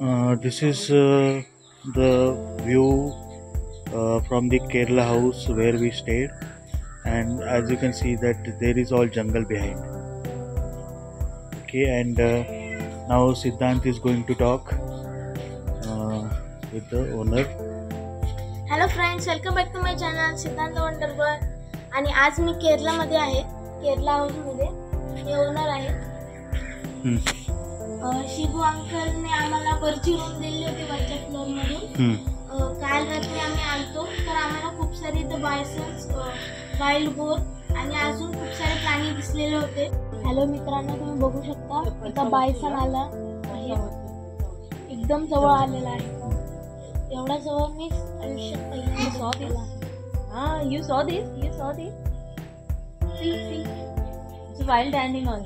This is the view from the Kerala house where we stayed, and as you can see that there is all jungle behind. Okay, and now Siddhant is going to talk with the owner. Hello friends, welcome back to my channel Siddhant Wonderworld. आणि आज मी केरलामध्ये आहे, केरला हाऊसमध्ये. हे owner आहे शिबू अंकलने आम्हाला वरची room दिली होती वरच्या फ्लोअरमधून. काल रात्री आम्ही आलतो तर आम्हाला खूप सारे इथं बायसन्स, वाईल्ड बोर आणि अजून खूप सारे प्राणी दिसलेले होते. हॅलो मित्रांनो, तुम्ही बघू शकता इथं बायसन आला आहे, एकदम जवळ आलेला आहे. एवढा जवळ मी आयुष्यात पहिल्यांदा केला. You saw this? You saw this? See. It's a wild animal.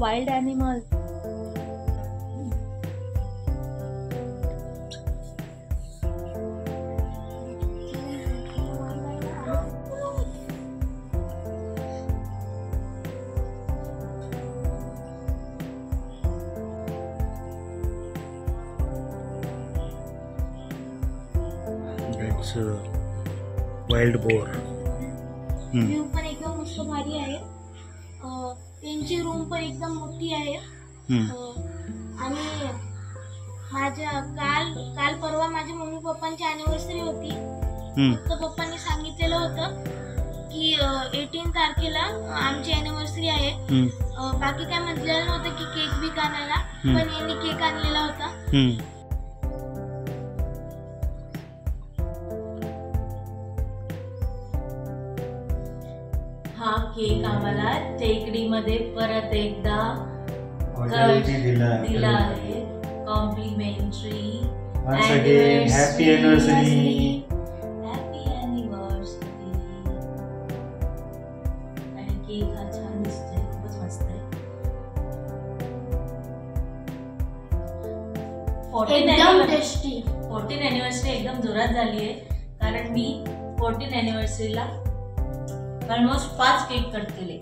Wild animal. That's wild boar. View पण एकदम मस्त भारी आहे. त्यांची रूम पण एकदम मोठी आहे. आणि माझ्या काल परवा माझ्या मम्मी पप्पांची अॅनिव्हर्सरी होती. तर पप्पांनी सांगितलेलं होतं की 18 तारखेला आमची अॅनिव्हर्सरी आहे. बाकी काय म्हटलेलं नव्हतं की केक बी आणायला, पण यांनी केक आणलेला होता. हा केक आम्हाला टेकडीमध्ये परत एकदा दिला आहे. Complimentary. Once again, happy anniversary. Happy anniversary. आणि केक हा छान दिसतोय, खूपच मस्त आहे. एकदम टेस्टी. 14 अॅनिव्हर्सरी एकदम जोरात झाली आहे, कारण मी 14 अॅनिव्हर्सरीला ऑलमोस्ट 5 केक कट केले.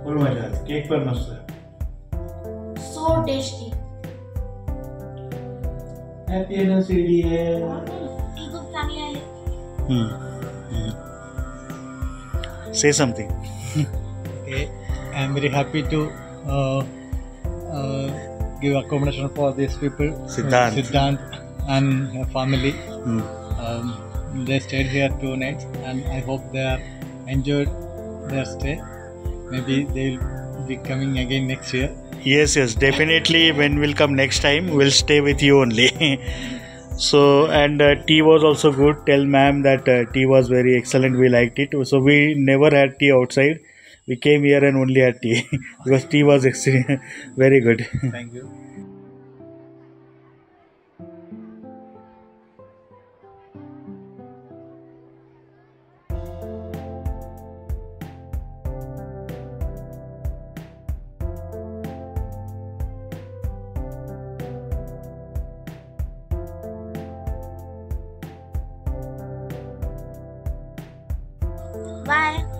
फुल मजा आली. केक पण मस्त आहे. So tasty. हॅपी एनिव्हर्सरी आहे. खूप चांगली आहे. Say something. Okay, I'm very happy to give accommodation for these people. Siddhant and her family. They stayed here 2 nights, and I hope they are enjoyed their stay. Maybe they'll be coming again next year. Yes, definitely. When we'll come next time, we'll stay with you only. So, and tea was also good. Tell ma'am that tea was very excellent. We liked it. So we never had tea outside. We came here and only had tea because tea was very good. Thank you. Bye.